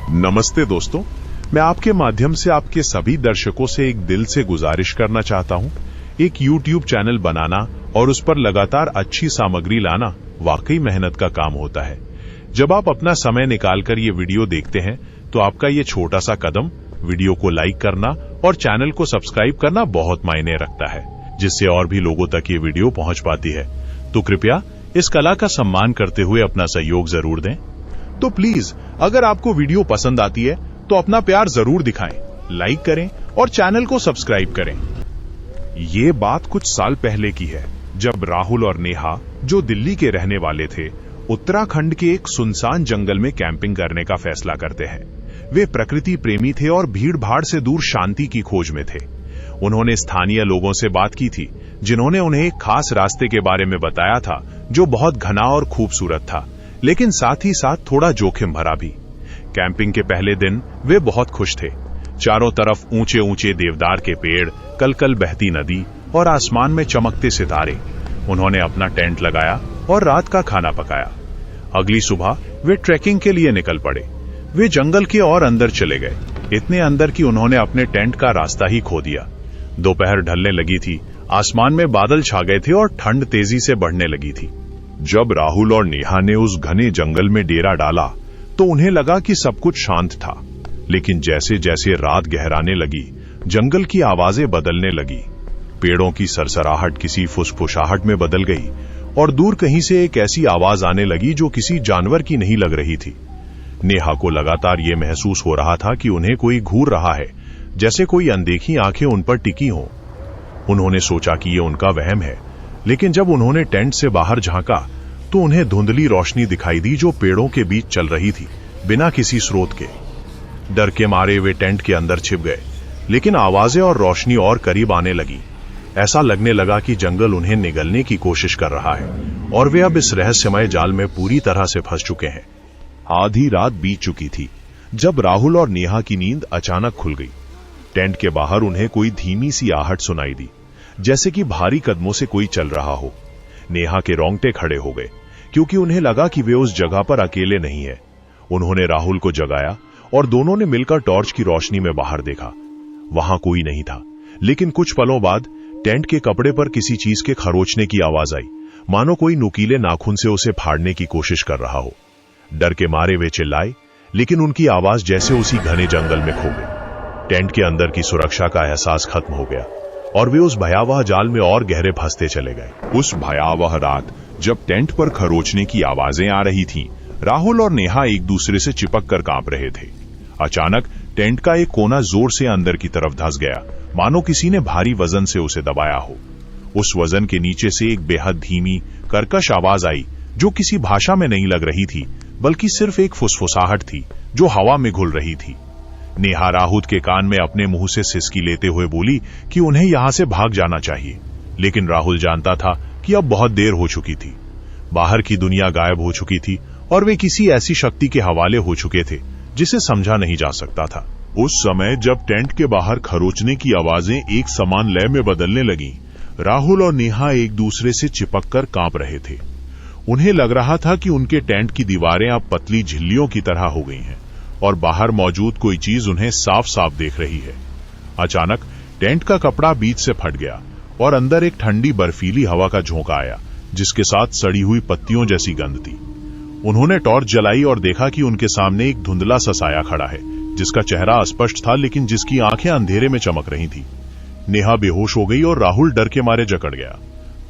नमस्ते दोस्तों, मैं आपके माध्यम से आपके सभी दर्शकों से एक दिल से गुजारिश करना चाहता हूं। एक YouTube चैनल बनाना और उस पर लगातार अच्छी सामग्री लाना वाकई मेहनत का काम होता है। जब आप अपना समय निकालकर ये वीडियो देखते हैं तो आपका ये छोटा सा कदम, वीडियो को लाइक करना और चैनल को सब्सक्राइब करना बहुत मायने रखता है, जिससे और भी लोगों तक ये वीडियो पहुंच पाती है। तो कृपया इस कला का सम्मान करते हुए अपना सहयोग जरूर दें। तो प्लीज, अगर आपको वीडियो पसंद आती है तो अपना प्यार जरूर दिखाएं, लाइक करें और चैनल को सब्सक्राइब करें। ये बात कुछ साल पहले की है, जब राहुल और नेहा, जो दिल्ली के रहने वाले थे, उत्तराखंड के एक सुनसान जंगल में कैंपिंग करने का फैसला करते हैं। वे प्रकृति प्रेमी थे और भीड़ भाड़ से दूर शांति की खोज में थे। उन्होंने स्थानीय लोगों से बात की थी, जिन्होंने उन्हें एक खास रास्ते के बारे में बताया था जो बहुत घना और खूबसूरत था, लेकिन साथ ही साथ थोड़ा जोखिम भरा भी। कैंपिंग के पहले दिन वे बहुत खुश थे। चारों तरफ ऊंचे ऊंचे देवदार के पेड़, कलकल बहती नदी और आसमान में चमकते सितारे। उन्होंने अपना टेंट लगाया और रात का खाना पकाया। अगली सुबह वे ट्रैकिंग के लिए निकल पड़े। वे जंगल के और अंदर चले गए, इतने अंदर कि उन्होंने अपने टेंट का रास्ता ही खो दिया। दोपहर ढलने लगी थी, आसमान में बादल छा गए थे और ठंड तेजी से बढ़ने लगी थी। जब राहुल और नेहा ने उस घने जंगल में डेरा डाला तो उन्हें लगा कि सब कुछ शांत था, लेकिन जैसे जैसे रात गहराने लगी, जंगल की आवाजें बदलने लगी। पेड़ों की सरसराहट किसी फुसफुसाहट में बदल गई और दूर कहीं से एक ऐसी आवाज आने लगी जो किसी जानवर की नहीं लग रही थी। नेहा को लगातार ये महसूस हो रहा था कि उन्हें कोई घूर रहा है, जैसे कोई अनदेखी आंखें उन पर टिकी हों। उन्होंने सोचा कि ये उनका वहम है, लेकिन जब उन्होंने टेंट से बाहर झांका तो उन्हें धुंधली रोशनी दिखाई दी जो पेड़ों के बीच चल रही थी, बिना किसी स्रोत के। डर के मारे वे टेंट के अंदर छिप गए, लेकिन आवाजें और रोशनी और करीब आने लगी। ऐसा लगने लगा कि जंगल उन्हें निगलने की कोशिश कर रहा है और वे अब इस रहस्यमय जाल में पूरी तरह से फंस चुके हैं। आधी रात बीत चुकी थी जब राहुल और नेहा की नींद अचानक खुल गई। टेंट के बाहर उन्हें कोई धीमी सी आहट सुनाई दी, जैसे कि भारी कदमों से कोई चल रहा हो। नेहा के रोंगटे खड़े हो गए, क्योंकि उन्हें लगा कि वे उस जगह पर अकेले नहीं है। उन्होंने राहुल को जगाया और दोनों ने मिलकर टॉर्च की रोशनी में बाहर देखा। वहां कोई नहीं था, लेकिन कुछ पलों बाद टेंट के कपड़े पर किसी चीज के खरोचने की आवाज आई, मानो कोई नुकीले नाखून से उसे फाड़ने की कोशिश कर रहा हो। डर के मारे वे चिल्लाए, लेकिन उनकी आवाज जैसे उसी घने जंगल में खो गई। टेंट के अंदर की सुरक्षा का एहसास खत्म हो गया और वे उस भयावह जाल में और गहरे फंसते चले गए। उस भयावह रात जब टेंट पर खरोचने की आवाजें आ रही थीं, राहुल और नेहा एक दूसरे से चिपक कर कांप रहे थे। अचानक टेंट का एक कोना जोर से अंदर की तरफ धंस गया, मानो किसी ने भारी वजन से उसे दबाया हो। उस वजन के नीचे से एक बेहद धीमी, कर्कश आवाज आई जो किसी भाषा में नहीं लग रही थी, बल्कि सिर्फ एक फुसफुसाहट थी जो हवा में घुल रही थी। नेहा राहुल के कान में अपने मुंह से सिसकी लेते हुए बोली कि उन्हें यहां से भाग जाना चाहिए, लेकिन राहुल जानता था कि अब बहुत देर हो चुकी थी। बाहर की दुनिया गायब हो चुकी थी और वे किसी ऐसी शक्ति के हवाले हो चुके थे जिसे समझा नहीं जा सकता था। उस समय जब टेंट के बाहर खरोचने की आवाजें एक समान लय में बदलने लगीं, राहुल और नेहा एक दूसरे से चिपककर कांप रहे थे। उन्हें लग रहा था कि उनके टेंट की दीवारें अब पतली झिल्लियों की तरह हो गई हैं और बाहर मौजूद कोई चीज उन्हें साफ साफ देख रही है। अचानक टेंट का कपड़ा बीच से फट गया और अंदर एक ठंडी बर्फीली हवा का झोंका आया, जिसके साथ सड़ी हुई पत्तियों जैसी गंध थी। उन्होंने टॉर्च जलाई और देखा कि उनके सामने एक धुंधला सा साया खड़ा है, जिसका चेहरा अस्पष्ट था लेकिन जिसकी आंखें अंधेरे में चमक रही थी। नेहा बेहोश हो गई और राहुल डर के मारे जकड़ गया।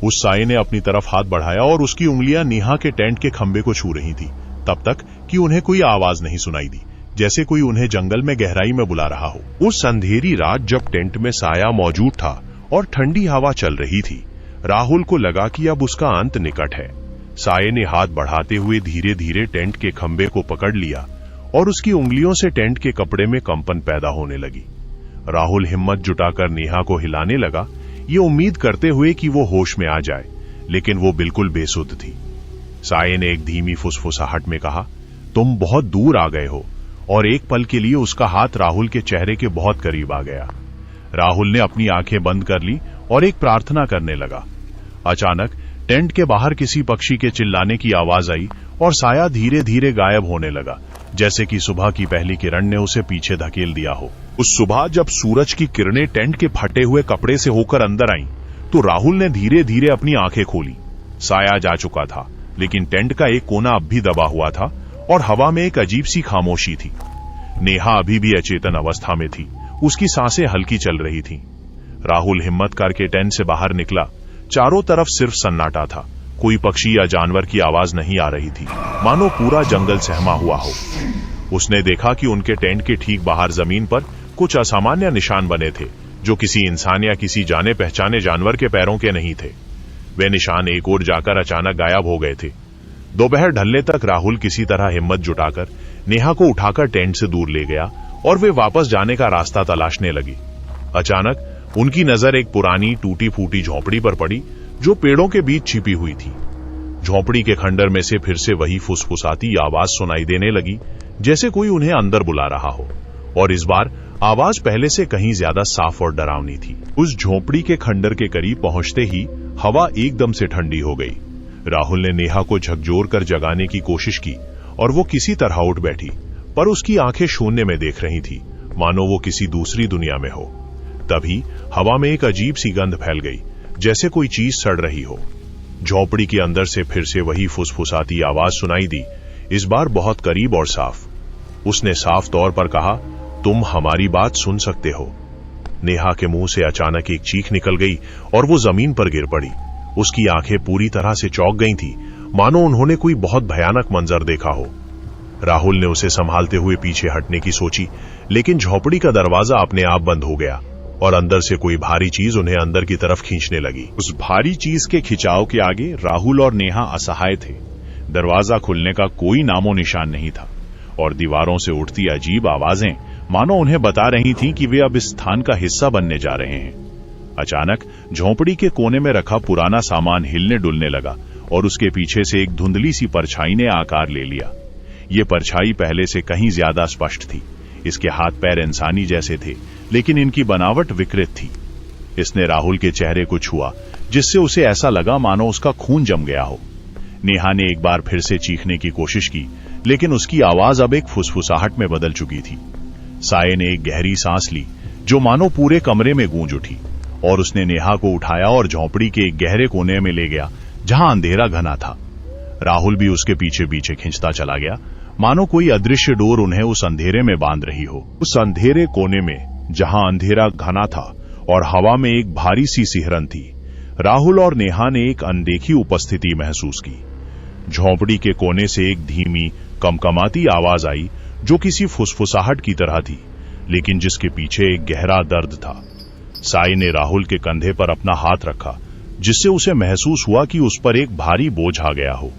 उस साये ने अपनी तरफ हाथ बढ़ाया और उसकी उंगलियां नेहा के टेंट के खंभे को छू रही थी, तब तक कि उन्हें कोई आवाज नहीं सुनाई दी, जैसे कोई उन्हें जंगल में गहराई में बुला रहा हो। उस अंधेरी रात जब टेंट में साया मौजूद था और ठंडी हवा चल रही थी, राहुल को लगा कि अब उसका अंत निकट है। साये ने हाथ बढ़ाते हुए धीरे धीरे टेंट के खंभे को पकड़ लिया और उसकी उंगलियों से टेंट के कपड़े में कंपन पैदा होने लगी। राहुल हिम्मत जुटाकर नेहा को हिलाने लगा, ये उम्मीद करते हुए कि वो होश में आ जाए, लेकिन वो बिल्कुल बेसुध थी। साये ने एक धीमी फुसफुसाहट में कहा, तुम बहुत दूर आ गए हो, और एक पल के लिए उसका हाथ राहुल के चेहरे के बहुत करीब आ गया। राहुल ने अपनी आंखें बंद कर ली और एक प्रार्थना करने लगा। अचानक टेंट के बाहर किसी पक्षी के चिल्लाने की आवाज आई और साया धीरे धीरे गायब होने लगा, जैसे कि सुबह की पहली किरण ने उसे पीछे धकेल दिया हो। उस सुबह जब सूरज की किरणें टेंट के फटे हुए कपड़े से होकर अंदर आईं, तो राहुल ने धीरे धीरे अपनी आंखें खोली। साया जा चुका था, लेकिन टेंट का एक कोना अब भी दबा हुआ था और हवा में एक अजीब सी खामोशी थी। नेहा अभी भी अचेतन अवस्था में थी, उसकी सांसें हल्की चल रही थीं। राहुल हिम्मत करके टेंट से बाहर निकला। चारों तरफ सिर्फ सन्नाटा था, कोई पक्षी या जानवर की आवाज नहीं आ रही थी, मानो पूरा जंगल सहमा हुआ हो। उसने देखा कि उनके टेंट के ठीक बाहर जमीन पर कुछ असामान्य निशान बने थे, जो किसी इंसान या किसी जाने पहचाने जानवर के पैरों के नहीं थे। वे निशान एक ओर जाकर अचानक गायब हो गए थे। दोपहर ढलने तक राहुल किसी तरह हिम्मत जुटाकर नेहा को उठाकर टेंट से दूर ले गया और वे वापस जाने का रास्ता तलाशने लगी। अचानक उनकी नजर एक पुरानी टूटी फूटी झोंपड़ी पर पड़ी, जो पेड़ों के बीच छिपी हुई थी। झोंपड़ी के खंडर में से फिर से वही फुसफुसाती आवाज सुनाई देने लगी, जैसे कोई उन्हें अंदर बुला रहा हो, और इस बार आवाज पहले से कहीं ज्यादा साफ और डरावनी थी। उस झोंपड़ी के खंडर के करीब पहुंचते ही हवा एकदम से ठंडी हो गई। राहुल ने नेहा को झकझोर कर जगाने की कोशिश की और वो किसी तरह उठ बैठी, पर उसकी आंखें शून्य में देख रही थी, मानो वो किसी दूसरी दुनिया में हो। तभी हवा में एक अजीब सी गंध फैल गई, जैसे कोई चीज सड़ रही हो। झोंपड़ी के अंदर से फिर से वही फुसफुसाती आवाज सुनाई दी, इस बार बहुत करीब और साफ। उसने साफ तौर पर कहा, तुम हमारी बात सुन सकते हो। नेहा के मुंह से अचानक एक चीख निकल गई और वो जमीन पर गिर पड़ी। उसकी आंखें पूरी तरह से चौंक गई थी, मानो उन्होंने कोई बहुत भयानक मंजर देखा हो। राहुल ने उसे संभालते हुए पीछे हटने की सोची, लेकिन झोंपड़ी का दरवाजा अपने आप बंद हो गया और अंदर से कोई भारी चीज उन्हें अंदर की तरफ खींचने लगी। उस भारी चीज के खिंचाव के आगे राहुल और नेहा असहाय थे। दरवाजा खुलने का कोई नामो निशान नहीं था और दीवारों से उठती अजीब आवाजें मानो उन्हें बता रही थीं कि वे अब इस स्थान का हिस्सा बनने जा रहे हैं। अचानक झोंपड़ी के कोने में रखा पुराना सामान हिलने डुलने लगा और उसके पीछे से एक धुंधली सी परछाई ने आकार ले लिया। ये परछाई पहले से कहीं ज्यादा स्पष्ट थी। इसके हाथ पैर इंसानी जैसे थे, लेकिन इनकी बनावट विकृत थी। इसने राहुल के चेहरे को छुआ, जिससे उसे ऐसा लगा मानो उसका खून जम गया हो। नेहा ने एक बार फिर से चीखने की कोशिश की, लेकिन उसकी आवाज अब एक फुसफुसाहट में बदल चुकी थी। साये ने एक गहरी सांस ली, जो मानो पूरे कमरे में गूंज उठी, और उसने नेहा को उठाया और झोंपड़ी के एक गहरे कोने में ले गया, जहां अंधेरा घना था। राहुल भी उसके पीछे पीछे खिंचता चला गया, मानो कोई अदृश्य डोर उन्हें उस अंधेरे में बांध रही हो। उस अंधेरे कोने में, जहां अंधेरा घना था और हवा में एक भारी सी सिहरन थी, राहुल और नेहा ने एक अनदेखी उपस्थिति महसूस की। झोंपड़ी के कोने से एक धीमी कमकमाती आवाज आई, जो किसी फुसफुसाहट की तरह थी, लेकिन जिसके पीछे एक गहरा दर्द था। साई ने राहुल के कंधे पर अपना हाथ रखा, जिससे उसे महसूस हुआ कि उस पर एक भारी बोझ आ गया हो।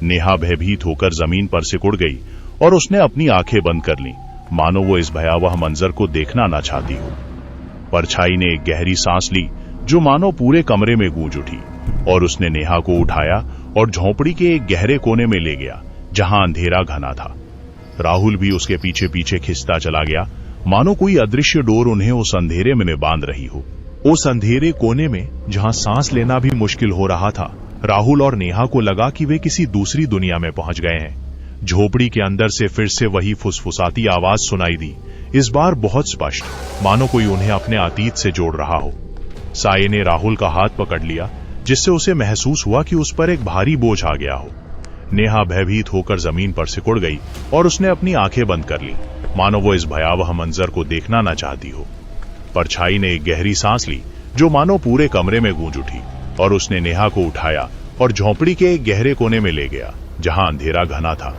नेहा भयभीत होकर जमीन पर सिकुड़ गई और उसने अपनी आंखें बंद कर लीं, मानो वो इस भयावह मंजर को देखना न चाहती हो। परछाई ने एक गहरी सांस ली, जो मानो पूरे कमरे में गूंज उठी, और उसने नेहा को उठाया और झोंपड़ी के एक गहरे कोने में ले गया, जहां अंधेरा घना था। राहुल भी उसके पीछे पीछे खिंचता चला गया, मानो कोई अदृश्य डोर उन्हें उस अंधेरे में बांध रही हो। उस अंधेरे कोने में, जहां सांस लेना भी मुश्किल हो रहा था, राहुल और नेहा को लगा कि वे किसी दूसरी दुनिया में पहुंच गए हैं। झोपड़ी के अंदर से फिर से वही फुसफुसाती आवाज सुनाई दी, इस बार बहुत स्पष्ट, मानो कोई उन्हें अपने अतीत से जोड़ रहा हो। साये ने राहुल का हाथ पकड़ लिया, जिससे उसे महसूस हुआ कि उस पर एक भारी बोझ आ गया हो। नेहा भयभीत होकर जमीन पर सिकुड़ गई और उसने अपनी आंखें बंद कर ली, मानो वो इस भयावह मंजर को देखना न चाहती हो। परछाई ने एक गहरी सांस ली, जो मानो पूरे कमरे में गूंज उठी, और उसने नेहा को उठाया और झोंपड़ी के एक गहरे कोने में ले गया, जहां अंधेरा घना था।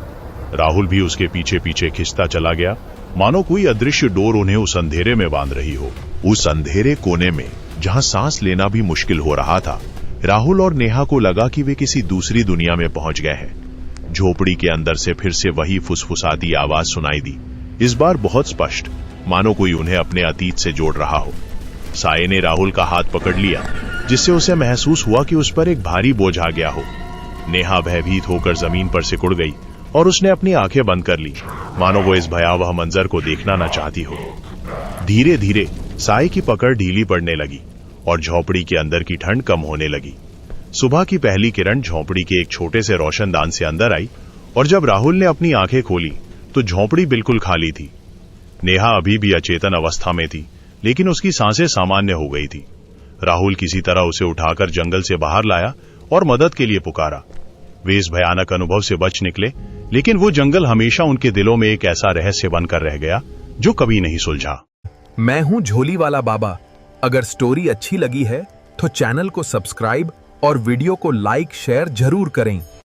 राहुल भी उसके पीछे पीछे खिंचता चला गया, मानो कोई अदृश्य डोर उन्हें उस अंधेरे में बांध रही हो। उस अंधेरे कोने में, जहां सांस लेना भी मुश्किल हो रहा था, राहुल और नेहा को लगा कि वे किसी दूसरी दुनिया में पहुंच गए हैं। झोपड़ी के अंदर से फिर से वही फुसफुसाती आवाज सुनाई दी, इस बार बहुत स्पष्ट, मानो कोई उन्हें अपने अतीत से जोड़ रहा हो। साये ने राहुल का हाथ पकड़ लिया, जिससे उसे महसूस हुआ कि उस पर एक भारी बोझ आ गया हो। नेहा भयभीत होकर जमीन पर सिकुड़ गई और उसने अपनी आंखें बंद कर ली, मानो वो इस भयावह मंजर को देखना न चाहती हो। धीरे धीरे साये की पकड़ ढीली पड़ने लगी और झोपड़ी के अंदर की ठंड कम होने लगी। सुबह की पहली किरण झोपड़ी के एक छोटे से रोशनदान से अंदर आई, और जब राहुल ने अपनी आंखें खोली तो झोंपड़ी बिल्कुल खाली थी। नेहा अभी भी अचेतन अवस्था में थी, लेकिन उसकी सांसें सामान्य हो गई थी। राहुल किसी तरह उसे उठाकर जंगल से बाहर लाया और मदद के लिए पुकारा। वे इस भयानक अनुभव से बच निकले, लेकिन वो जंगल हमेशा उनके दिलों में एक ऐसा रहस्य बनकर रह गया जो कभी नहीं सुलझा। मैं हूं झोली वाला बाबा। अगर स्टोरी अच्छी लगी है तो चैनल को सब्सक्राइब और वीडियो को लाइक शेयर जरूर करें।